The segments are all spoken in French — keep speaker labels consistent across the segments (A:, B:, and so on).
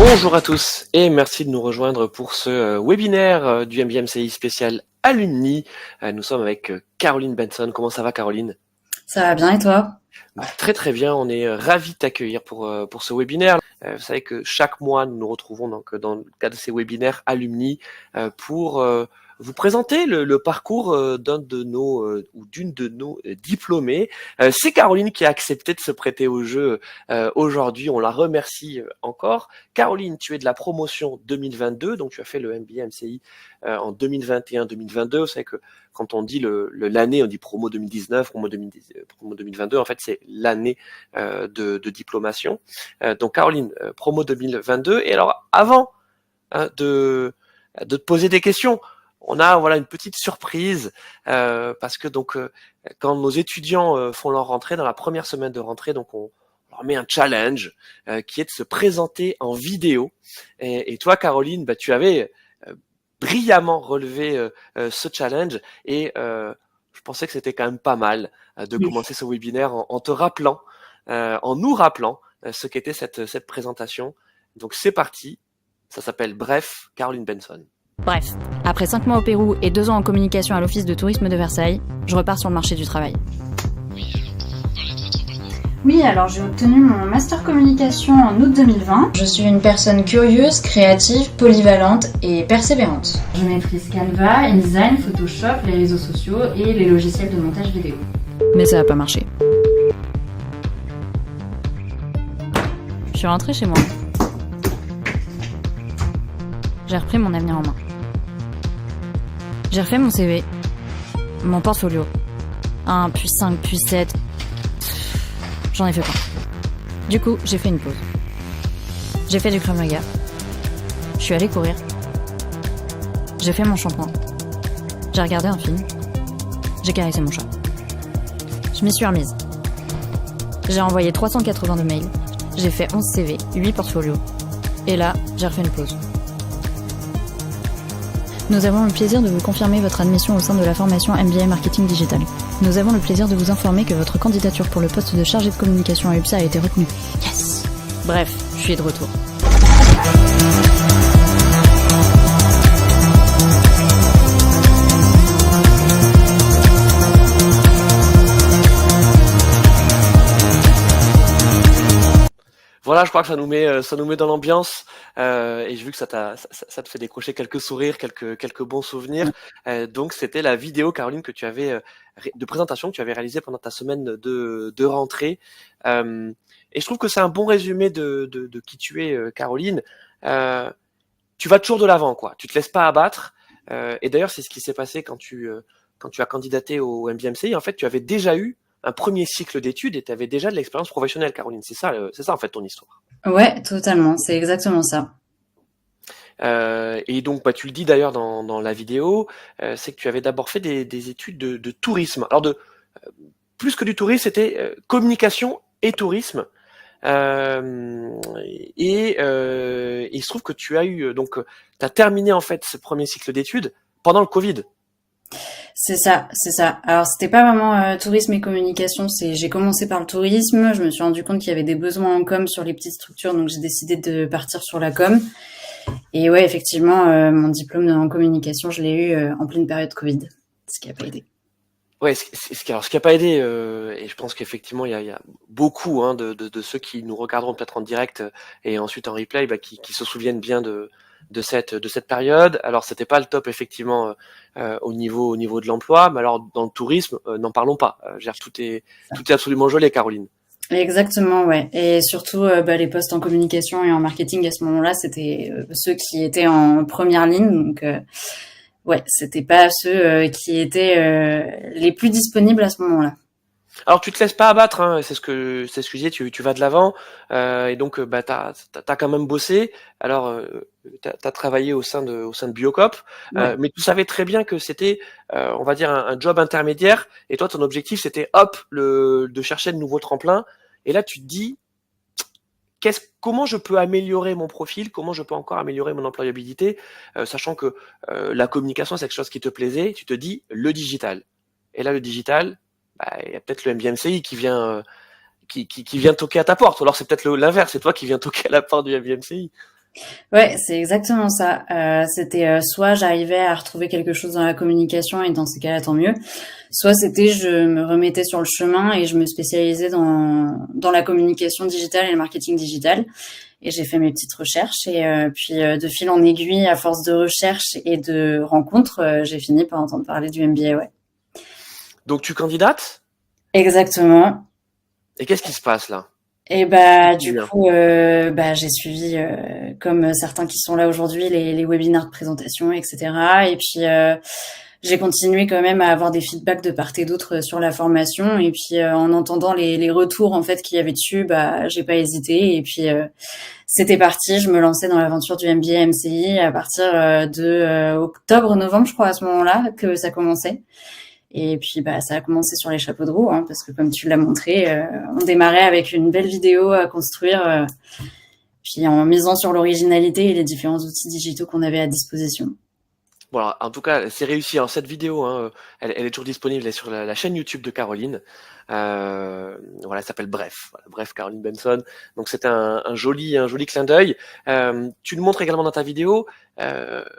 A: Bonjour à tous et merci de nous rejoindre pour ce webinaire du MBMCI spécial Alumni. Nous sommes avec Caroline Benson. Comment ça va, Caroline?
B: Ça va bien et toi?
A: Très très bien, on est ravis de t'accueillir pour ce webinaire. Vous savez que chaque mois nous nous retrouvons donc dans le cadre de ces webinaires Alumni pour vous présenter le parcours d'un de nos ou d'une de nos diplômés. C'est Caroline qui a accepté de se prêter au jeu aujourd'hui, on la remercie encore. Caroline, tu es de la promotion 2022, donc tu as fait le MBA MCI en 2021-2022. Vous savez que quand on dit l'année, on dit promo 2019, promo 2022, en fait c'est l'année de diplomation. Donc Caroline, promo 2022. Et alors avant de te poser des questions, on a une petite surprise parce que donc quand nos étudiants font leur rentrée, dans la première semaine de rentrée, donc on leur met un challenge qui est de se présenter en vidéo. Et toi, Caroline, tu avais brillamment relevé ce challenge et je pensais que c'était quand même pas mal de commencer ce webinaire en te rappelant, en nous rappelant ce qu'était cette présentation. Donc c'est parti, ça s'appelle Bref, Caroline Benson.
C: Bref, après 5 mois au Pérou et 2 ans en communication à l'Office de tourisme de Versailles, je repars sur le marché du travail.
B: Oui, alors j'ai obtenu mon master communication en août 2020. Je suis une personne curieuse, créative, polyvalente et persévérante. Je maîtrise Canva, InDesign, Photoshop, les réseaux sociaux et les logiciels de montage vidéo.
C: Mais ça n'a pas marché. Je suis rentrée chez moi. J'ai repris mon avenir en main. J'ai refait mon CV, mon portfolio. 1, puis 5, puis 7. J'en ai fait plein. Du coup, j'ai fait une pause. J'ai fait du Krav Maga. Je suis allée courir. J'ai fait mon shampoing. J'ai regardé un film. J'ai caressé mon chat. Je m'y suis remise. J'ai envoyé 382 mails. J'ai fait 11 CV, 8 portfolios. Et là, j'ai refait une pause. Nous avons le plaisir de vous confirmer votre admission au sein de la formation MBA Marketing Digital. Nous avons le plaisir de vous informer que votre candidature pour le poste de chargé de communication à UPSA a été retenue. Yes! Bref, je suis de retour.
A: Voilà, je crois que ça nous met dans l'ambiance et j'ai vu que ça te fait décrocher quelques sourires, quelques bons souvenirs. Donc c'était la vidéo, Caroline, que tu avais de présentation que tu avais réalisée pendant ta semaine de rentrée. Et je trouve que c'est un bon résumé de qui tu es, Caroline. Tu vas toujours de l'avant, quoi. Tu te laisses pas abattre. Et d'ailleurs, c'est ce qui s'est passé quand tu as candidaté au MBMCI. En fait, tu avais déjà eu un premier cycle d'études et tu avais déjà de l'expérience professionnelle, Caroline. C'est ça en fait ton histoire.
B: Ouais, totalement, c'est exactement ça.
A: Et donc, tu le dis d'ailleurs dans la vidéo, c'est que tu avais d'abord fait des études de tourisme. Alors plus que du tourisme, c'était communication et tourisme. Et il se trouve que tu as eu t'as terminé en fait ce premier cycle d'études pendant le Covid.
B: C'est ça. Alors c'était pas vraiment tourisme et communication, j'ai commencé par le tourisme, je me suis rendu compte qu'il y avait des besoins en com sur les petites structures, donc j'ai décidé de partir sur la com. Et ouais, effectivement, mon diplôme en communication, je l'ai eu en pleine période Covid, ce qui a pas aidé.
A: Ouais, ce qui a pas aidé, et je pense qu'effectivement il y a beaucoup de ceux qui nous regarderont peut-être en direct et ensuite en replay, qui se souviennent bien de cette période. Alors c'était pas le top effectivement au niveau de l'emploi, mais alors dans le tourisme, n'en parlons pas. Tout est absolument gelé, Caroline.
B: Exactement, ouais. Et surtout, les postes en communication et en marketing à ce moment-là, c'était ceux qui étaient en première ligne, donc ouais, c'était pas ceux qui étaient les plus disponibles à ce moment-là.
A: Alors tu te laisses pas abattre, hein, c'est ce que je disais, tu vas de l'avant et donc t'as quand même bossé. Alors t'as travaillé au sein de Biocop,
B: Ouais.
A: mais tu savais très bien que c'était on va dire un job intermédiaire et toi ton objectif c'était de chercher de nouveaux tremplins et là tu te dis comment je peux améliorer mon profil, comment je peux encore améliorer mon employabilité, sachant que la communication c'est quelque chose qui te plaisait, tu te dis le digital. Et là le digital, il y a peut-être le MBMCI qui vient toquer à ta porte, ou alors c'est peut-être l'inverse, c'est toi qui viens toquer à la porte du MBMCI.
B: Ouais, c'est exactement ça. C'était soit j'arrivais à retrouver quelque chose dans la communication et dans ces cas-là, tant mieux. Soit c'était je me remettais sur le chemin et je me spécialisais dans la communication digitale et le marketing digital. Et j'ai fait mes petites recherches et puis de fil en aiguille, à force de recherches et de rencontres, j'ai fini par entendre parler du MBA, ouais.
A: Donc tu candidates,
B: Exactement.
A: et qu'est-ce qui se passe là?
B: Et
A: Qu'est-ce qui
B: bah
A: te
B: du
A: vient?
B: coup, j'ai suivi comme certains qui sont là aujourd'hui les webinaires de présentation, etc. Et puis j'ai continué quand même à avoir des feedbacks de part et d'autre sur la formation. Et puis en entendant les retours en fait qu'il y avait dessus, bah j'ai pas hésité. Et puis c'était parti. Je me lançais dans l'aventure du MBA MCI à partir de octobre-novembre, je crois, à ce moment-là que ça commençait. Et puis bah ça a commencé sur les chapeaux de roue, hein, parce que comme tu l'as montré, on démarrait avec une belle vidéo à construire, puis en misant sur l'originalité et les différents outils digitaux qu'on avait à disposition.
A: Voilà, en tout cas, c'est réussi. Alors, cette vidéo, hein, elle est toujours disponible, elle est sur la chaîne YouTube de Caroline. Voilà, elle s'appelle Bref. Voilà, Bref, Caroline Benson. Donc, c'est un joli clin d'œil. Tu le montres également dans ta vidéo.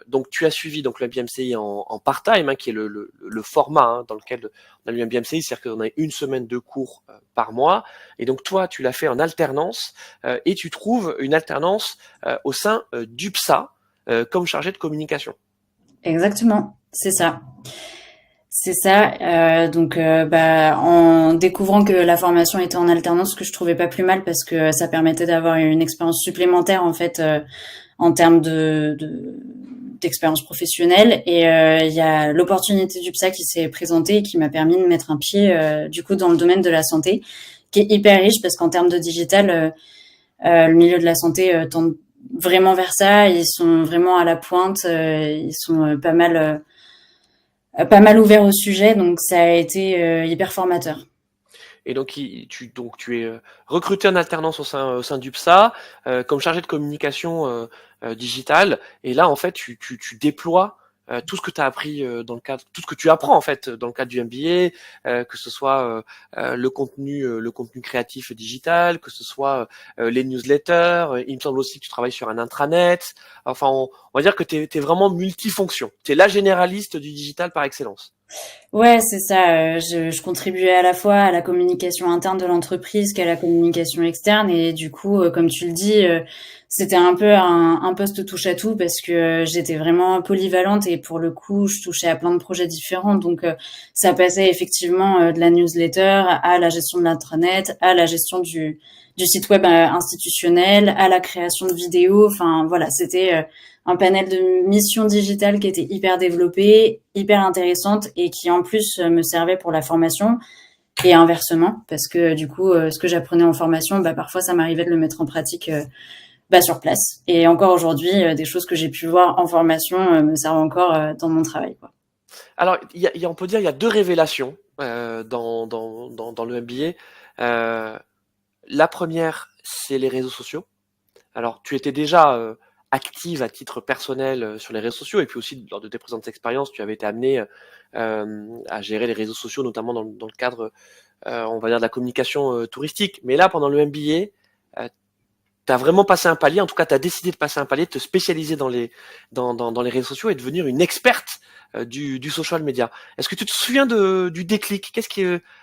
A: Donc, tu as suivi donc le MBMCI en part-time, hein, qui est le format hein, dans lequel on a le MBMCI, c'est-à-dire qu'on a une semaine de cours par mois. Et donc, toi, tu l'as fait en alternance et tu trouves une alternance au sein d'UPSA comme chargé de communication.
B: Exactement, c'est ça. C'est ça. Bah, en découvrant que la formation était en alternance, ce que je trouvais pas plus mal parce que ça permettait d'avoir une expérience supplémentaire en fait en termes d'expérience professionnelle. Et il y a l'opportunité du PSA qui s'est présentée et qui m'a permis de mettre un pied du coup dans le domaine de la santé, qui est hyper riche parce qu'en termes de digital, le milieu de la santé tend vraiment vers ça. Ils sont vraiment à la pointe. Ils sont pas mal ouverts au sujet, donc ça a été hyper formateur.
A: Et donc, tu es recruté en alternance au sein d'UPSA comme chargé de communication digitale. Et là, en fait, tu déploies tout ce que tu as appris dans le cadre, tout ce que tu apprends en fait dans le cadre du MBA, que ce soit le contenu créatif digital, que ce soit les newsletters. Il me semble aussi que tu travailles sur un intranet. Enfin, on va dire que tu es vraiment multifonction. Tu es la généraliste du digital par excellence.
B: Ouais, c'est ça. Je contribuais à la fois à la communication interne de l'entreprise qu'à la communication externe. Et du coup, comme tu le dis, c'était un peu un poste touche à tout parce que j'étais vraiment polyvalente et pour le coup, je touchais à plein de projets différents. Donc, ça passait effectivement de la newsletter à la gestion de l'intranet, à la gestion du site web institutionnel, à la création de vidéos. Enfin, voilà, c'était un panel de missions digitales qui était hyper développée, hyper intéressante et qui en plus me servait pour la formation et inversement parce que du coup ce que j'apprenais en formation, bah parfois ça m'arrivait de le mettre en pratique sur place et encore aujourd'hui des choses que j'ai pu voir en formation me servent encore dans mon travail, quoi.
A: Alors, on peut dire il y a deux révélations dans le MBA. La première, c'est les réseaux sociaux. Alors, tu étais déjà active à titre personnel sur les réseaux sociaux, et puis aussi lors de tes présentes expériences, tu avais été amené à gérer les réseaux sociaux, notamment dans le cadre, on va dire, de la communication touristique. Mais là, pendant le MBA, tu as vraiment passé un palier, en tout cas, tu as décidé de passer un palier, de te spécialiser dans les réseaux sociaux et de devenir une experte du social media. Est-ce que tu te souviens du déclic?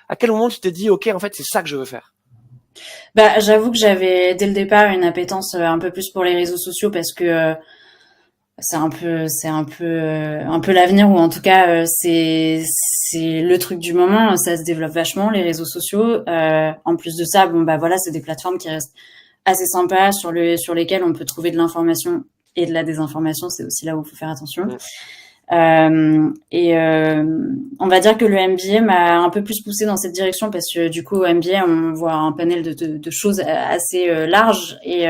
A: À quel moment tu t'es dit, OK, en fait, c'est ça que je veux faire?
B: Bah, j'avoue que j'avais dès le départ une appétence un peu plus pour les réseaux sociaux parce que un peu l'avenir ou en tout cas c'est le truc du moment. Ça se développe vachement les réseaux sociaux. En plus de ça, bon bah voilà, c'est des plateformes qui restent assez sympas sur lesquelles on peut trouver de l'information et de la désinformation. C'est aussi là où il faut faire attention.
A: Mm.
B: On va dire que le MBA m'a un peu plus poussé dans cette direction parce que du coup au MBA on voit un panel de choses assez large et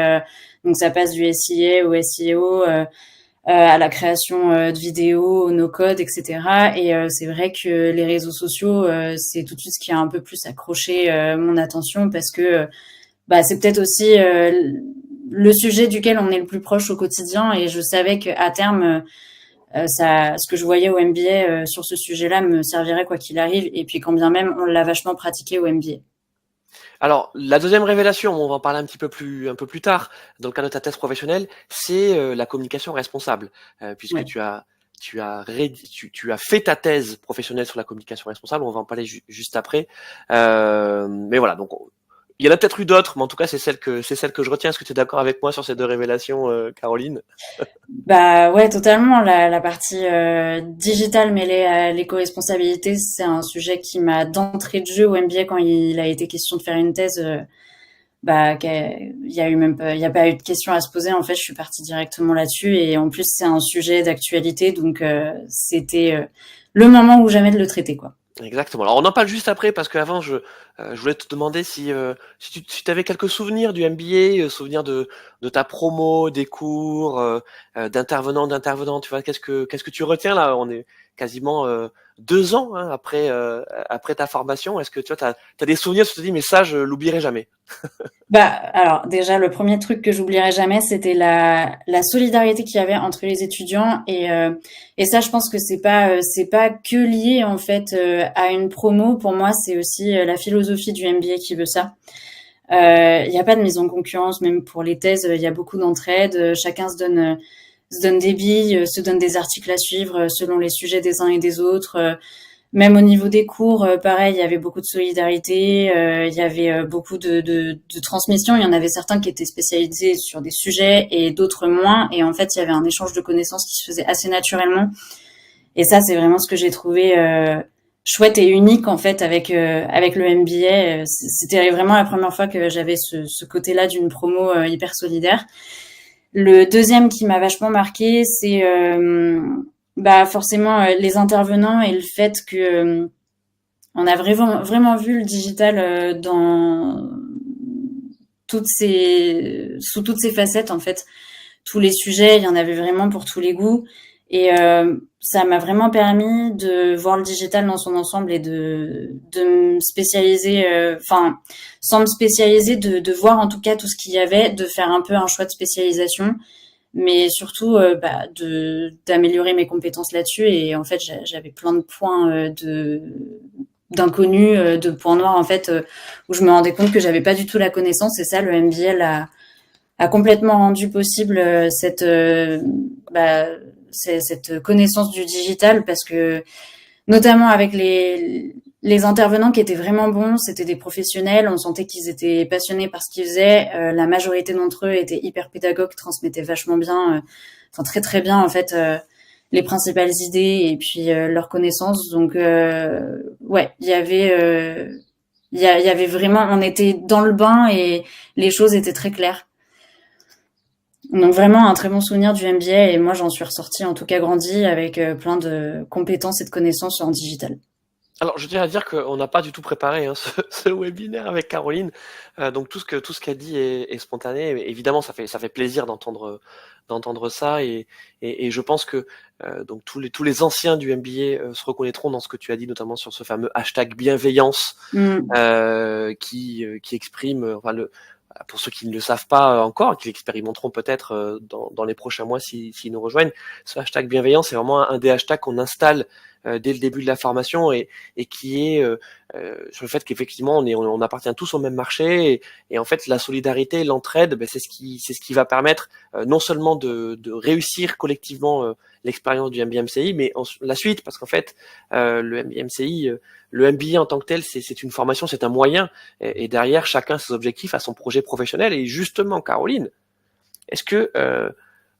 B: donc ça passe du SIA au SEO à la création de vidéos, au no-code, etc. Et c'est vrai que les réseaux sociaux, c'est tout de suite ce qui a un peu plus accroché mon attention parce que bah, c'est peut-être aussi le sujet duquel on est le plus proche au quotidien et je savais qu'à terme, ce que je voyais au MBA sur ce sujet-là me servirait quoi qu'il arrive et puis quand bien même on l'a vachement pratiqué au MBA.
A: Alors, la deuxième révélation, on va en parler un peu plus tard, dans le cadre de ta thèse professionnelle, c'est la communication responsable, puisque
B: Ouais.
A: tu as fait ta thèse professionnelle sur la communication responsable. On va en parler juste après. Mais voilà, donc il y en a peut-être eu d'autres, mais en tout cas c'est celle que je retiens. Est-ce que tu es d'accord avec moi sur ces deux révélations, Caroline?
B: Bah ouais, totalement. La partie digitale mêlée à l'éco-responsabilité, c'est un sujet qui m'a d'entrée de jeu au MBA quand il a été question de faire une thèse. Il y a eu même pas, il y a pas eu de question à se poser. En fait, je suis partie directement là-dessus et en plus c'est un sujet d'actualité, donc c'était le moment ou jamais de le traiter, quoi.
A: Exactement. Alors on en parle juste après parce qu'avant je voulais te demander si tu avais quelques souvenirs du MBA, souvenirs de ta promo, des cours, d'intervenants, tu vois, qu'est-ce que tu retiens là? On est quasiment 2 ans hein, après ta formation. Est-ce que tu vois t'as des souvenirs, tu te dis mais ça je l'oublierai jamais.
B: Bah, alors déjà, le premier truc que j'oublierai jamais, c'était la solidarité qu'il y avait entre les étudiants et ça, je pense que c'est pas que lié en fait à une promo. Pour moi, c'est aussi la philosophie du MBA qui veut ça. Il n'y a pas de mise en concurrence, même pour les thèses, il y a beaucoup d'entraide. Chacun se donne des billes, se donne des articles à suivre selon les sujets des uns et des autres. Même au niveau des cours, pareil, il y avait beaucoup de solidarité, il y avait beaucoup de transmission. Il y en avait certains qui étaient spécialisés sur des sujets et d'autres moins. Et en fait, il y avait un échange de connaissances qui se faisait assez naturellement. Et ça, c'est vraiment ce que j'ai trouvé chouette et unique en fait avec le MBA. C'était vraiment la première fois que j'avais ce côté-là d'une promo hyper solidaire. Le deuxième qui m'a vachement marqué, c'est bah forcément les intervenants et le fait que on a vraiment vu le digital dans sous toutes ses facettes en fait. Tous les sujets, il y en avait vraiment pour tous les goûts. Et ça m'a vraiment permis de voir le digital dans son ensemble et de me spécialiser, enfin, sans me spécialiser, de voir en tout cas tout ce qu'il y avait, de faire un peu un choix de spécialisation, mais surtout d'améliorer mes compétences là-dessus. Et en fait, j'avais plein de points d'inconnus, de points noirs en fait, où je me rendais compte que j'avais pas du tout la connaissance. Et ça, le MBA a complètement rendu possible cette connaissance du digital parce que notamment avec les intervenants qui étaient vraiment bons, c'était des professionnels, on sentait qu'ils étaient passionnés par ce qu'ils faisaient, la majorité d'entre eux étaient hyper pédagogues, transmettaient vachement bien, enfin très très bien en fait les principales idées et puis leurs connaissances. Donc ouais, il y avait vraiment, on était dans le bain et les choses étaient très claires. Donc vraiment un très bon souvenir du MBA et moi j'en suis ressortie en tout cas grandie avec plein de compétences et de connaissances en digital.
A: Alors, je tiens à dire qu'on n'a pas du tout préparé hein, ce webinaire avec Caroline. Donc tout ce qu'elle dit est spontané. Évidemment, ça fait plaisir d'entendre ça et je pense que donc tous les anciens du MBA se reconnaîtront dans ce que tu as dit, notamment sur ce fameux hashtag bienveillance qui exprime enfin, pour ceux qui ne le savent pas encore, qui l'expérimenteront peut-être dans les prochains mois s'ils nous rejoignent, ce hashtag bienveillance, c'est vraiment un des hashtags qu'on installe dès le début de la formation et qui est sur le fait qu'effectivement on appartient tous au même marché et en fait la solidarité, l'entraide, c'est ce qui va permettre non seulement de réussir collectivement l'expérience du MBA-MCI, mais la suite parce qu'en fait le MBA-MCI, le MBA en tant que tel, c'est une formation, c'est un moyen et derrière chacun ses objectifs a son projet professionnel et justement Caroline, est-ce que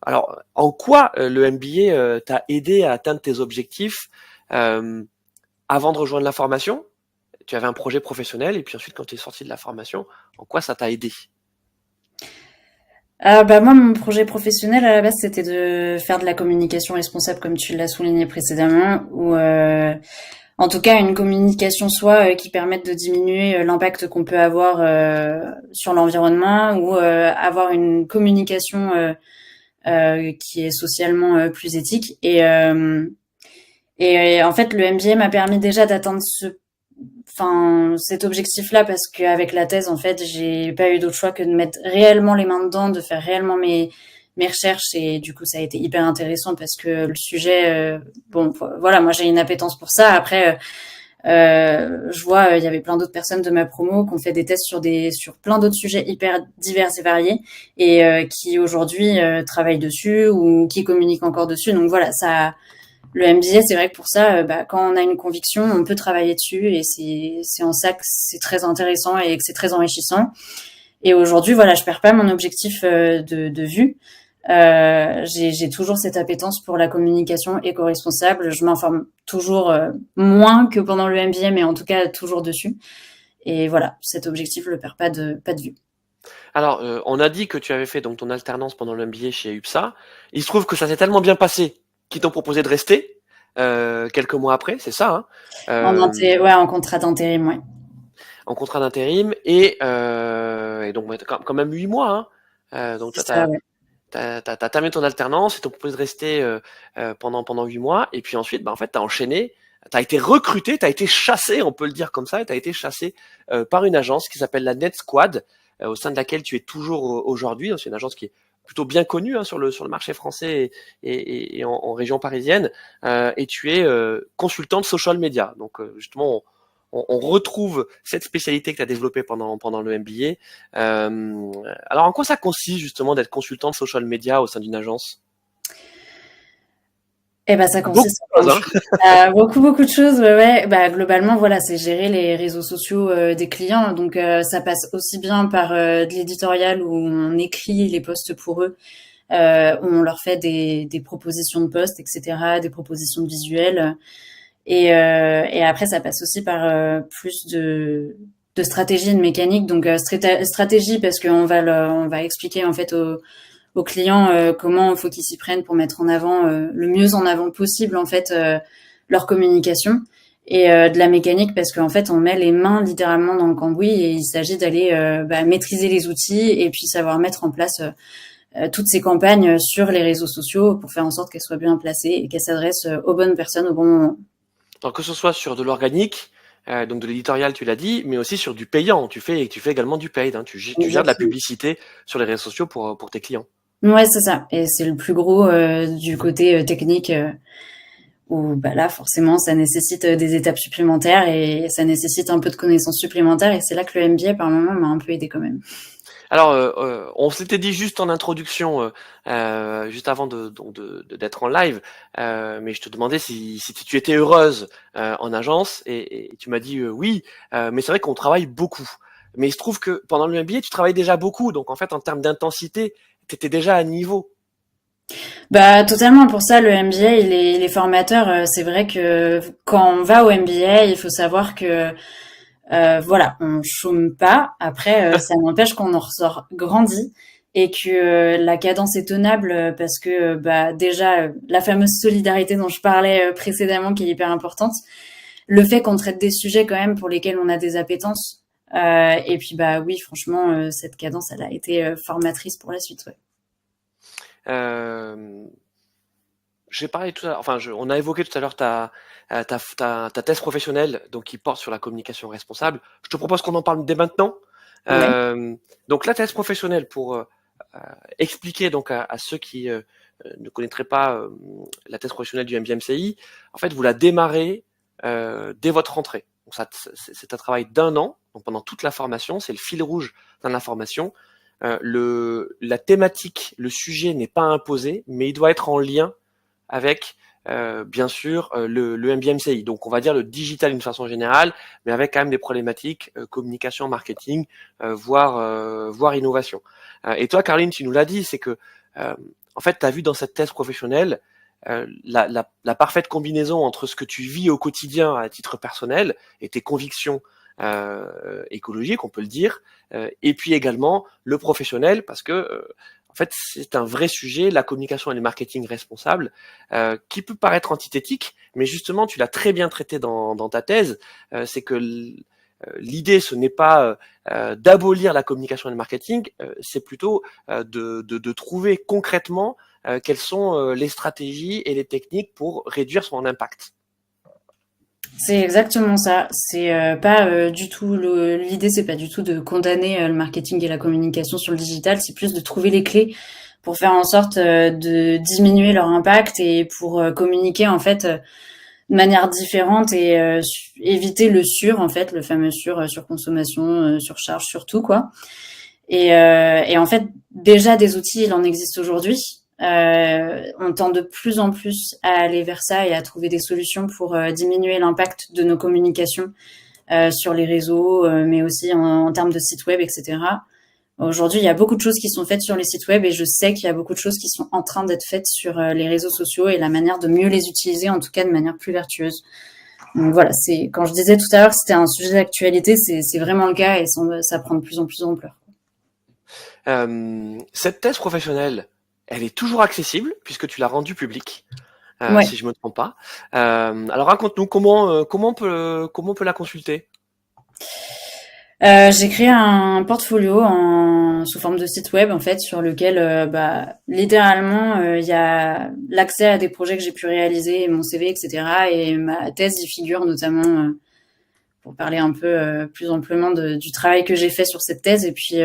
A: alors en quoi le MBA t'a aidé à atteindre tes objectifs avant de rejoindre la formation? Tu avais un projet professionnel et puis ensuite quand tu es sorti de la formation, en quoi ça t'a aidé?
B: Bah moi mon projet professionnel à la base c'était de faire de la communication responsable comme tu l'as souligné précédemment ou en tout cas une communication soit qui permette de diminuer l'impact qu'on peut avoir sur l'environnement ou avoir une communication qui est socialement plus éthique et en fait le MBA m'a permis déjà d'atteindre cet objectif-là parce qu'avec la thèse, en fait, j'ai pas eu d'autre choix que de mettre réellement les mains dedans, de faire réellement mes recherches et du coup, ça a été hyper intéressant parce que le sujet, bon, voilà, moi j'ai une appétence pour ça. Après, Je vois, il y avait plein d'autres personnes de ma promo qui ont fait des tests sur plein d'autres sujets hyper divers et variés et qui aujourd'hui travaillent dessus ou qui communiquent encore dessus. Donc voilà, ça, le MBA, c'est vrai que pour ça, quand on a une conviction, on peut travailler dessus et c'est en ça que c'est très intéressant et que c'est très enrichissant. Et aujourd'hui, voilà, je perds pas mon objectif de vue. J'ai toujours cette appétence pour la communication éco-responsable. Je m'informe toujours moins que pendant le MBA, mais en tout cas toujours dessus. Et voilà, cet objectif, je le perds pas de vue.
A: Alors, on a dit que tu avais fait donc ton alternance pendant le MBA chez UPSA. Il se trouve que ça s'est tellement bien passé qu'ils t'ont proposé de rester quelques mois après, c'est ça, hein?
B: En contrat d'intérim, ouais.
A: En contrat d'intérim et donc quand même 8 mois, hein. Donc
B: C'est
A: toi,
B: ça, ouais.
A: t'as terminé ton alternance, ils t'ont proposé de rester pendant 8 mois, et puis ensuite, en fait, t'as enchaîné, t'as été recruté, t'as été chassé, on peut le dire comme ça, et t'as été chassé par une agence qui s'appelle la Net Squad, au sein de laquelle tu es toujours aujourd'hui. C'est une agence qui est plutôt bien connue, hein, sur le marché français et en région parisienne, et tu es consultante social media. Donc justement, on retrouve cette spécialité que tu as développée pendant le MBA. Alors, en quoi ça consiste justement d'être consultant de social media au sein d'une agence?
B: Eh ben, ça
A: Beaucoup
B: consiste
A: de
B: en
A: choses,
B: beaucoup de choses. Ouais. Globalement, voilà, c'est gérer les réseaux sociaux des clients. Donc, ça passe aussi bien par de l'éditorial où on écrit les posts pour eux, où on leur fait des propositions de posts, etc., des propositions de visuels. Et après, ça passe aussi par plus de stratégie et de mécanique. Donc, stratégie parce qu'on on va expliquer en fait aux clients comment il faut qu'ils s'y prennent pour mettre en avant le mieux en avant possible en fait leur communication. Et de la mécanique parce qu'en fait, on met les mains littéralement dans le cambouis et il s'agit d'aller maîtriser les outils et puis savoir mettre en place toutes ces campagnes sur les réseaux sociaux pour faire en sorte qu'elles soient bien placées et qu'elles s'adressent aux bonnes personnes au bon moment.
A: donc que ce soit sur de l'organique, donc de l'éditorial, tu l'as dit, mais aussi sur du payant. Tu fais également du paid, hein. Tu gères de la publicité sur les réseaux sociaux pour tes clients.
B: Ouais, c'est ça. Et c'est le plus gros du côté technique où là, forcément, ça nécessite des étapes supplémentaires et ça nécessite un peu de connaissances supplémentaires. Et c'est là que le MBA, par moment, m'a un peu aidé quand même.
A: Alors, on s'était dit juste en introduction, juste avant d'être en live, mais je te demandais si tu étais heureuse en agence, et tu m'as dit oui, mais c'est vrai qu'on travaille beaucoup. Mais il se trouve que pendant le MBA, tu travailles déjà beaucoup, donc en fait, en termes d'intensité, tu étais déjà à niveau.
B: Totalement. Pour ça, le MBA, il est formateur. C'est vrai que quand on va au MBA, il faut savoir que voilà, on chôme pas. Après, ça n'empêche qu'on en ressort grandi et que la cadence est tenable parce que déjà la fameuse solidarité dont je parlais précédemment qui est hyper importante, le fait qu'on traite des sujets quand même pour lesquels on a des appétences et puis oui, franchement, cette cadence, elle a été formatrice pour la suite. Ouais.
A: Euh, j'ai parlé tout à l'heure, on a évoqué tout à l'heure ta thèse professionnelle, donc qui porte sur la communication responsable. Je te propose qu'on en parle dès maintenant.
B: Ouais.
A: Donc la thèse professionnelle, pour expliquer donc à ceux qui ne connaîtraient pas la thèse professionnelle du MBMCI, en fait, vous la démarrez dès votre rentrée. Donc c'est un travail d'1 an, donc pendant toute la formation, c'est le fil rouge dans la formation. La thématique, le sujet n'est pas imposé, mais il doit être en lien avec bien sûr le MBMCI. Donc on va dire le digital d'une façon générale, mais avec quand même des problématiques communication, marketing, voire innovation. Et toi, Caroline, tu nous l'as dit, c'est que en fait, tu as vu dans cette thèse professionnelle la parfaite combinaison entre ce que tu vis au quotidien à titre personnel et tes convictions écologiques, on peut le dire, et puis également le professionnel, parce que en fait, c'est un vrai sujet, la communication et le marketing responsable, qui peut paraître antithétique, mais justement, tu l'as très bien traité dans ta thèse. C'est que l'idée, ce n'est pas d'abolir la communication et le marketing, c'est plutôt de trouver concrètement quelles sont les stratégies et les techniques pour réduire son impact.
B: C'est exactement ça. C'est pas du tout l'idée, c'est pas du tout de condamner le marketing et la communication sur le digital. C'est plus de trouver les clés pour faire en sorte de diminuer leur impact et pour communiquer en fait de manière différente et éviter le en fait, le fameux surconsommation, surcharge, surtout quoi. Et en fait, déjà des outils, il en existe aujourd'hui. On tend de plus en plus à aller vers ça et à trouver des solutions pour diminuer l'impact de nos communications sur les réseaux, mais aussi en termes de sites web, etc. Aujourd'hui, il y a beaucoup de choses qui sont faites sur les sites web et je sais qu'il y a beaucoup de choses qui sont en train d'être faites sur les réseaux sociaux et la manière de mieux les utiliser, en tout cas de manière plus vertueuse. Donc voilà, c'est quand je disais tout à l'heure que c'était un sujet d'actualité, c'est vraiment le cas et ça prend de plus en plus d'ampleur.
A: Cette thèse professionnelle, elle est toujours accessible puisque tu l'as rendue publique,
B: Ouais.
A: si je me trompe pas. Alors raconte-nous comment on peut la consulter.
B: J'ai créé un portfolio sous forme de site web en fait sur lequel littéralement il y a l'accès à des projets que j'ai pu réaliser, mon CV, etc. Et ma thèse y figure notamment pour parler un peu plus amplement du travail que j'ai fait sur cette thèse et puis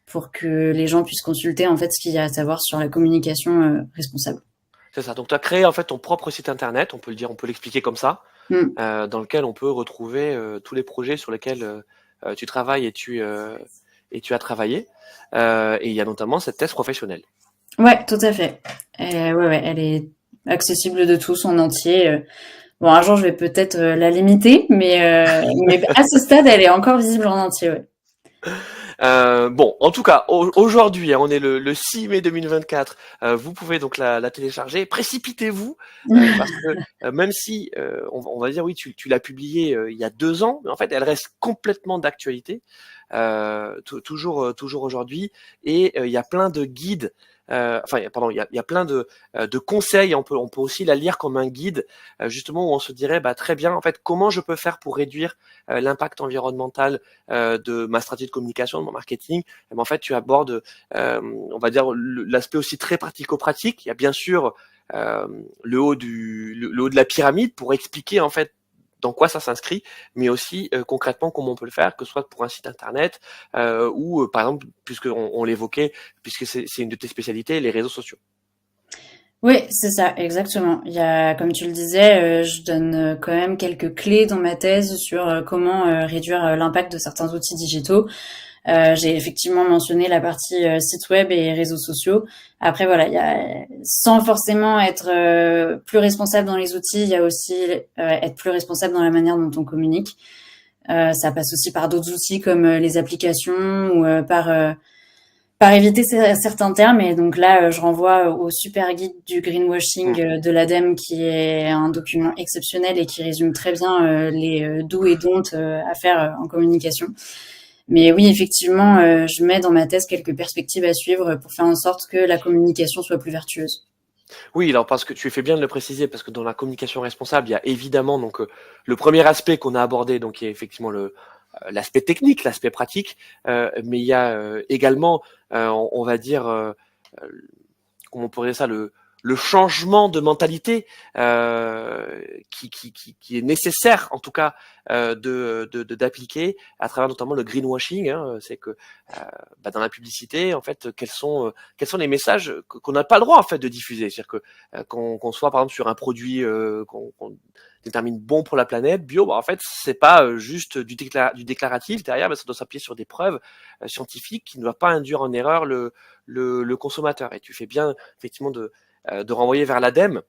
B: pour que les gens puissent consulter en fait ce qu'il y a à savoir sur la communication responsable.
A: C'est ça. Donc tu as créé en fait ton propre site internet, on peut le dire, on peut l'expliquer comme ça, dans lequel on peut retrouver tous les projets sur lesquels tu travailles et tu as travaillé. Et il y a notamment cette thèse professionnelle.
B: Ouais, tout à fait. Ouais, elle est accessible de tous en entier. Bon, un jour, je vais peut-être la limiter, mais à ce stade, elle est encore visible en entier, ouais.
A: Bon, en tout cas, aujourd'hui, hein, on est le 6 mai 2024. Vous pouvez donc la télécharger. Précipitez-vous, parce que même si, on va dire, oui, tu l'as publiée il y a 2 ans, mais en fait, elle reste complètement d'actualité, toujours aujourd'hui. Et il y a plein de guides. Pardon, il y a plein de conseils. On peut aussi la lire comme un guide, justement où on se dirait, bah très bien, en fait, comment je peux faire pour réduire l'impact environnemental de ma stratégie de communication, de mon marketing. Et en fait, tu abordes, on va dire, l'aspect aussi très pratico-pratique. Il y a bien sûr le haut de la pyramide pour expliquer en fait dans quoi ça s'inscrit, mais aussi concrètement comment on peut le faire, que ce soit pour un site internet ou par exemple, puisque on l'évoquait, puisque c'est une de tes spécialités, les réseaux sociaux.
B: Oui, c'est ça, exactement. Il y a, comme tu le disais, je donne quand même quelques clés dans ma thèse sur comment réduire l'impact de certains outils digitaux. J'ai effectivement mentionné la partie site web et réseaux sociaux. Après, voilà, sans forcément être plus responsable dans les outils, il y a aussi être plus responsable dans la manière dont on communique. Ça passe aussi par d'autres outils comme les applications ou par éviter certains termes. Et donc là, je renvoie au super guide du greenwashing de l'ADEME, qui est un document exceptionnel et qui résume très bien les do et don't à faire en communication. Mais oui, effectivement, je mets dans ma thèse quelques perspectives à suivre pour faire en sorte que la communication soit plus vertueuse.
A: Oui, alors parce que tu fais bien de le préciser, parce que dans la communication responsable, il y a évidemment donc le premier aspect qu'on a abordé, donc qui est effectivement l'aspect technique, l'aspect pratique, mais il y a également, on va dire, comment on pourrait dire ça, le changement de mentalité qui est nécessaire en tout cas d'appliquer à travers notamment le greenwashing, hein. C'est que dans la publicité en fait quels sont les messages qu'on n'a pas le droit en fait de diffuser, c'est-à-dire que qu'on soit par exemple sur un produit qu'on détermine bon pour la planète bio, en fait c'est pas juste du déclaratif derrière, mais ça doit s'appuyer sur des preuves scientifiques qui ne doivent pas induire en erreur le consommateur. Et tu fais bien effectivement de renvoyer vers l'ADEME,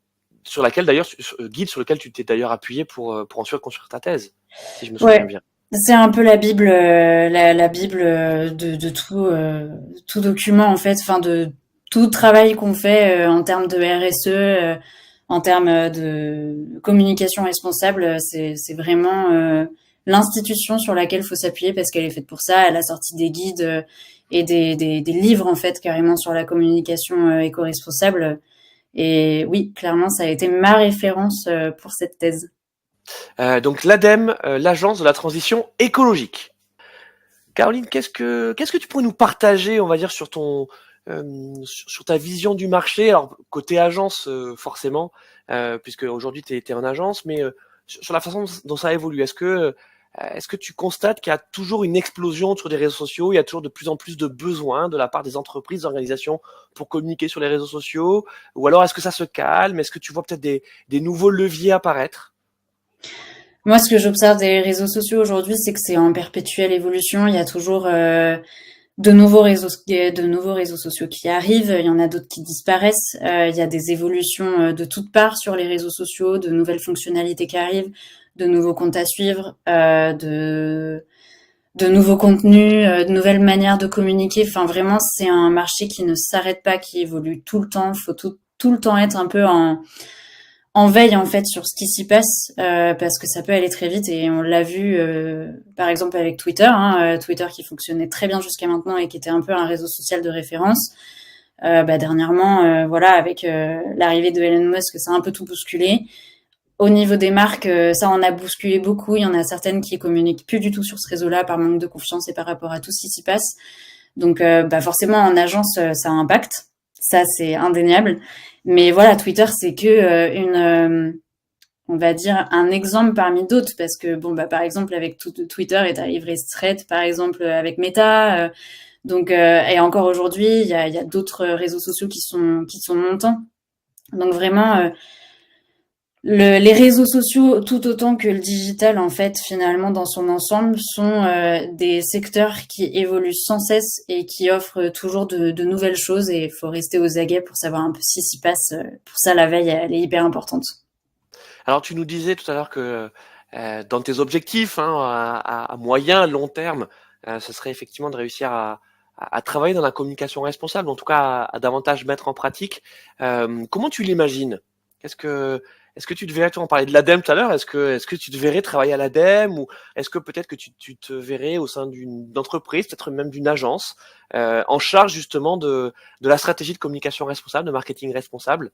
A: sur laquelle d'ailleurs, guide sur lequel tu t'es d'ailleurs appuyé pour ensuite construire ta thèse, si je me souviens bien.
B: C'est un peu la Bible, la Bible de tout document en fait, enfin de tout travail qu'on fait en termes de RSE, en termes de communication responsable. C'est vraiment l'institution sur laquelle il faut s'appuyer parce qu'elle est faite pour ça. Elle a sorti des guides et des livres en fait carrément sur la communication éco-responsable. Et oui, clairement, ça a été ma référence pour cette thèse.
A: Donc l'ADEME, l'Agence de la transition écologique. Caroline, qu'est-ce que tu pourrais nous partager, on va dire, sur sur ta vision du marché, alors côté agence puisque aujourd'hui tu es en agence, mais sur la façon dont ça évolue. Est-ce que est-ce que tu constates qu'il y a toujours une explosion sur les réseaux sociaux, il y a toujours de plus en plus de besoins de la part des entreprises, des organisations pour communiquer sur les réseaux sociaux, ou alors est-ce que ça se calme? Est-ce que tu vois peut-être des nouveaux leviers apparaître?
B: Moi, ce que j'observe des réseaux sociaux aujourd'hui, c'est que c'est en perpétuelle évolution. Il y a toujours de nouveaux réseaux sociaux qui arrivent. Il y en a d'autres qui disparaissent. Il y a des évolutions de toutes parts sur les réseaux sociaux, de nouvelles fonctionnalités qui arrivent, de nouveaux comptes à suivre, de nouveaux contenus, de nouvelles manières de communiquer. Enfin, vraiment, c'est un marché qui ne s'arrête pas, qui évolue tout le temps. Faut tout le temps être un peu en veille en fait sur ce qui s'y passe parce que ça peut aller très vite et on l'a vu par exemple avec Twitter, Twitter qui fonctionnait très bien jusqu'à maintenant et qui était un peu un réseau social de référence. Dernièrement, voilà, avec l'arrivée de Elon Musk, ça a un peu tout bousculé. Au niveau des marques, ça en a bousculé beaucoup. Il y en a certaines qui communiquent plus du tout sur ce réseau-là par manque de confiance et par rapport à tout ce qui s'y passe. Donc, forcément, en agence, ça impacte. Ça, c'est indéniable. Mais voilà, Twitter, c'est que on va dire un exemple parmi d'autres, parce que bon, par exemple, avec Twitter est arrivé Threads, par exemple, avec Meta. Donc, et encore aujourd'hui, il y a d'autres réseaux sociaux qui sont montants. Donc vraiment. Les réseaux sociaux, tout autant que le digital, en fait, finalement, dans son ensemble, sont des secteurs qui évoluent sans cesse et qui offrent toujours de nouvelles choses. Et il faut rester aux aguets pour savoir un peu ce qui s'y passe. Pour ça, la veille, elle est hyper importante.
A: Alors, tu nous disais tout à l'heure que dans tes objectifs, à moyen, long terme, ce serait effectivement de réussir à travailler dans la communication responsable, en tout cas à davantage mettre en pratique. Comment tu l'imagines? Est-ce que tu te verrais, toi, on parlait de l'ADEME tout à l'heure, est-ce que tu te verrais travailler à l'ADEME, ou est-ce que peut-être que tu te verrais au sein d'une entreprise, peut-être même d'une agence, en charge justement de la stratégie de communication responsable, de marketing responsable?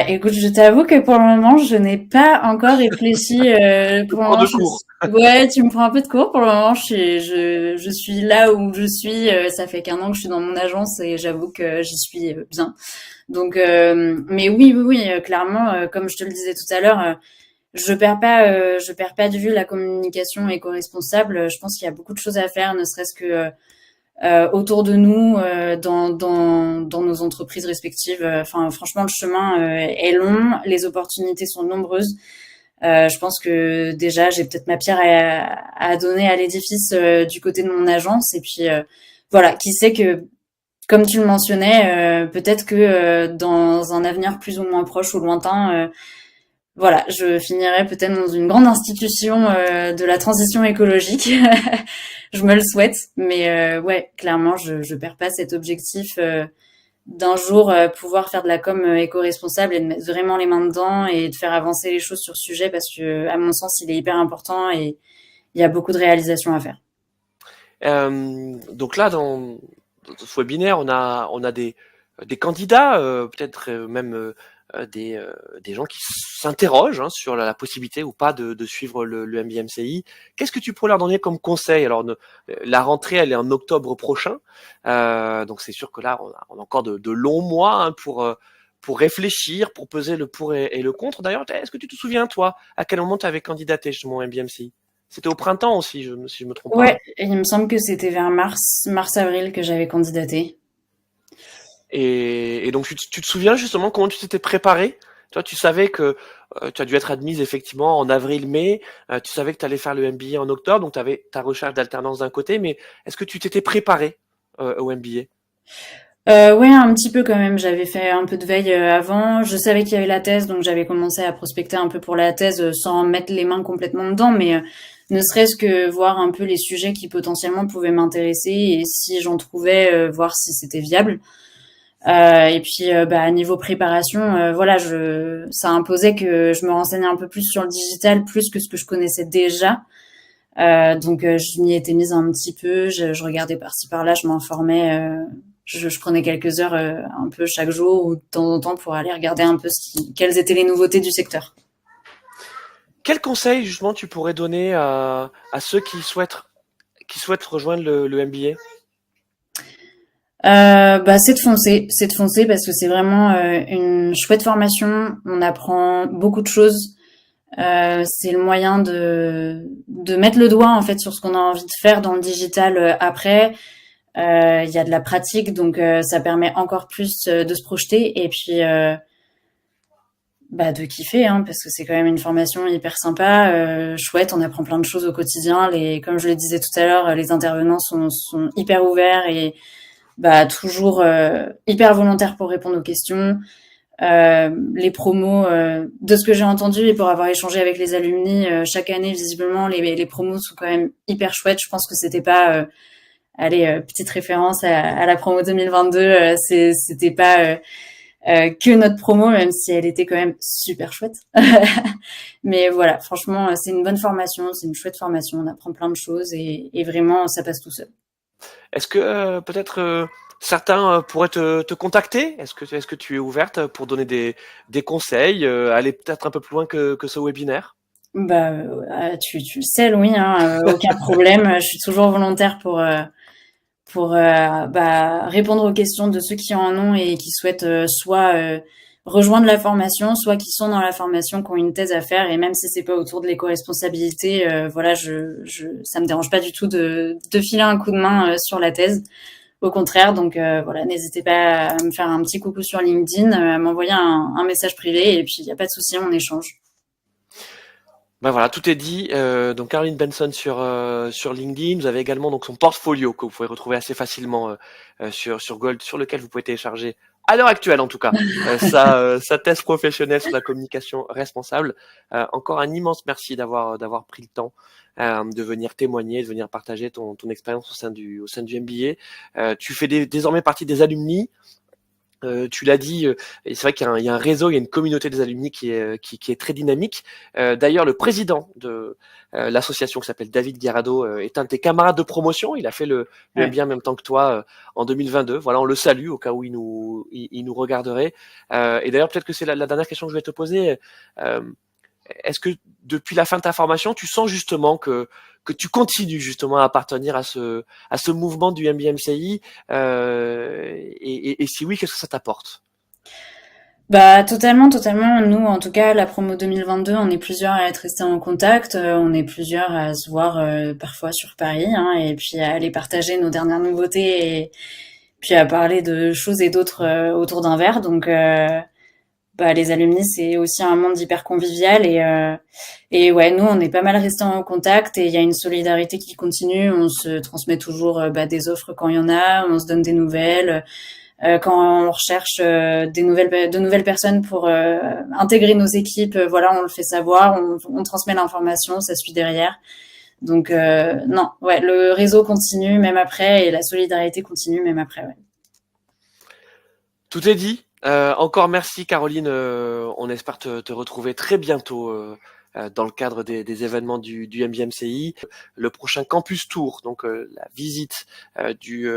B: Écoute, je t'avoue que pour le moment, je n'ai pas encore réfléchi. Pour le
A: Cours
B: moment,
A: de cours.
B: ouais, tu me prends un peu de cours. Pour le moment, je suis là où je suis. Ça fait qu'un an que je suis dans mon agence et j'avoue que j'y suis bien. Donc, mais oui, clairement, comme je te le disais tout à l'heure, je perds pas de vue la communication éco-responsable. Je pense qu'il y a beaucoup de choses à faire, ne serait-ce que autour de nous, dans nos entreprises respectives. Enfin, franchement, le chemin est long, les opportunités sont nombreuses. Je pense que déjà, j'ai peut-être ma pierre à donner à l'édifice du côté de mon agence. Et puis, voilà, qui sait que, comme tu le mentionnais, peut-être que dans un avenir plus ou moins proche ou lointain, voilà, je finirai peut-être dans une grande institution de la transition écologique. Je me le souhaite, mais ouais, clairement, je perds pas cet objectif d'un jour pouvoir faire de la com éco-responsable et de mettre vraiment les mains dedans et de faire avancer les choses sur ce sujet parce que, à mon sens, il est hyper important et il y a beaucoup de réalisations à faire.
A: Donc là, dans ce webinaire, on a des candidats, peut-être même des gens qui s'interrogent sur la possibilité ou pas de suivre le MBMCI. Qu'est-ce que tu pourrais leur donner comme conseil? Alors, la rentrée, elle est en octobre prochain, donc c'est sûr que là, on a encore de longs mois pour réfléchir, pour peser le pour et le contre. D'ailleurs, est-ce que tu te souviens, toi, à quel moment tu avais candidaté justement au MBMCI? C'était au printemps aussi, si je me trompe pas.
B: Ouais, il me semble que c'était vers mars-avril que j'avais candidaté.
A: Et donc tu te souviens justement comment tu t'étais préparé? Toi, tu savais que tu as dû être admise effectivement en avril-mai, tu savais que tu allais faire le MBA en octobre, donc tu avais ta recherche d'alternance d'un côté, mais est-ce que tu t'étais préparé au MBA?
B: Ouais, un petit peu quand même. J'avais fait un peu de veille avant. Je savais qu'il y avait la thèse, donc j'avais commencé à prospecter un peu pour la thèse sans mettre les mains complètement dedans, mais ne serait-ce que voir un peu les sujets qui potentiellement pouvaient m'intéresser et si j'en trouvais, voir si c'était viable. Et puis, niveau préparation, voilà, ça imposait que je me renseigne un peu plus sur le digital, plus que ce que je connaissais déjà. Donc, je m'y étais mise un petit peu. Je regardais par-ci par-là, je m'informais. Je prenais quelques heures un peu chaque jour ou de temps en temps pour aller regarder un peu quelles étaient les nouveautés du secteur.
A: Quel conseil justement tu pourrais donner à ceux qui souhaitent rejoindre le MBA?
B: C'est de foncer parce que c'est vraiment une chouette formation. On apprend beaucoup de choses. C'est le moyen de mettre le doigt en fait sur ce qu'on a envie de faire dans le digital après. Il y a de la pratique, donc ça permet encore plus de se projeter et puis de kiffer, hein, parce que c'est quand même une formation hyper sympa, chouette. On apprend plein de choses au quotidien. Comme je le disais tout à l'heure, les intervenants sont hyper ouverts et toujours hyper volontaires pour répondre aux questions. Les promos, de ce que j'ai entendu et pour avoir échangé avec les alumni, chaque année visiblement les promos sont quand même hyper chouettes. Je pense que c'était pas petite référence à la promo 2022, c'était pas que notre promo, même si elle était quand même super chouette. Mais voilà, franchement, c'est une bonne formation, c'est une chouette formation, on apprend plein de choses et vraiment ça passe tout seul.
A: Est-ce que peut-être certains pourraient te contacter? Est-ce que tu es ouverte pour donner des conseils, aller peut-être un peu plus loin que ce webinaire?
B: Tu le sais, Louis, hein, aucun problème. Je suis toujours volontaire pour répondre aux questions de ceux qui en ont et qui souhaitent soit rejoindre la formation, soit qui sont dans la formation, qui ont une thèse à faire. Et même si c'est pas autour de l'éco-responsabilité, voilà, ça me dérange pas du tout de filer un coup de main sur la thèse. Au contraire, donc voilà, n'hésitez pas à me faire un petit coucou sur LinkedIn, à m'envoyer un message privé et puis il n'y a pas de souci, on échange.
A: Ben voilà, tout est dit. Donc Caroline Benson sur LinkedIn. Vous avez également donc son portfolio que vous pouvez retrouver assez facilement sur Gold, sur lequel vous pouvez télécharger à l'heure actuelle en tout cas sa thèse professionnelle sur la communication responsable. Encore un immense merci d'avoir pris le temps de venir témoigner, de venir partager ton expérience au sein du MBA. Tu fais désormais partie des alumni. Tu l'as dit, et c'est vrai qu'il y a un réseau, il y a une communauté des alumni qui est très dynamique. D'ailleurs, le président de l'association qui s'appelle David Guerrado est un de tes camarades de promotion. Il a fait le MBA en même temps que toi en 2022. Voilà, on le salue au cas où il nous regarderait. Et d'ailleurs, peut-être que c'est la dernière question que je vais te poser. Est-ce que depuis la fin de ta formation, tu sens justement que tu continues justement à appartenir à ce mouvement du MBMCI et si oui, qu'est-ce que ça t'apporte?
B: Totalement, totalement. Nous, en tout cas, la promo 2022, on est plusieurs à être restés en contact. On est plusieurs à se voir parfois sur Paris, hein, et puis à aller partager nos dernières nouveautés et puis à parler de choses et d'autres autour d'un verre. Donc, les alumni, c'est aussi un monde hyper convivial et ouais, nous, on est pas mal restés en contact et il y a une solidarité qui continue. On se transmet toujours des offres quand il y en a, on se donne des nouvelles. Quand on recherche de nouvelles personnes pour intégrer nos équipes, voilà, on le fait savoir, on transmet l'information, ça suit derrière. Donc non, ouais, le réseau continue même après et la solidarité continue même après. Ouais.
A: Tout est dit. Encore merci Caroline. On espère te retrouver très bientôt dans le cadre des événements du MBMCI. Le prochain Campus Tour, donc la visite du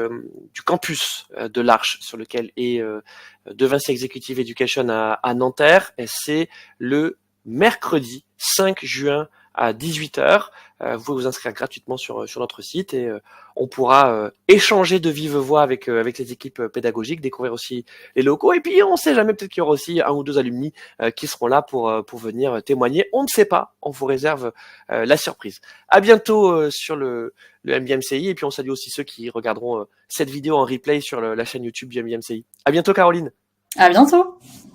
A: campus de l'Arche sur lequel est De Vinci Executive Education à Nanterre. Et c'est le mercredi 5 juin à 18h. Vous pouvez vous inscrire gratuitement sur notre site et on pourra échanger de vive voix avec les équipes pédagogiques, découvrir aussi les locaux et puis on sait jamais, peut-être qu'il y aura aussi un ou deux alumni qui seront là pour venir témoigner. On ne sait pas, on vous réserve la surprise. À bientôt sur le MBMCI et puis on salue aussi ceux qui regarderont cette vidéo en replay sur la chaîne YouTube du MBMCI. À bientôt Caroline.
B: À bientôt.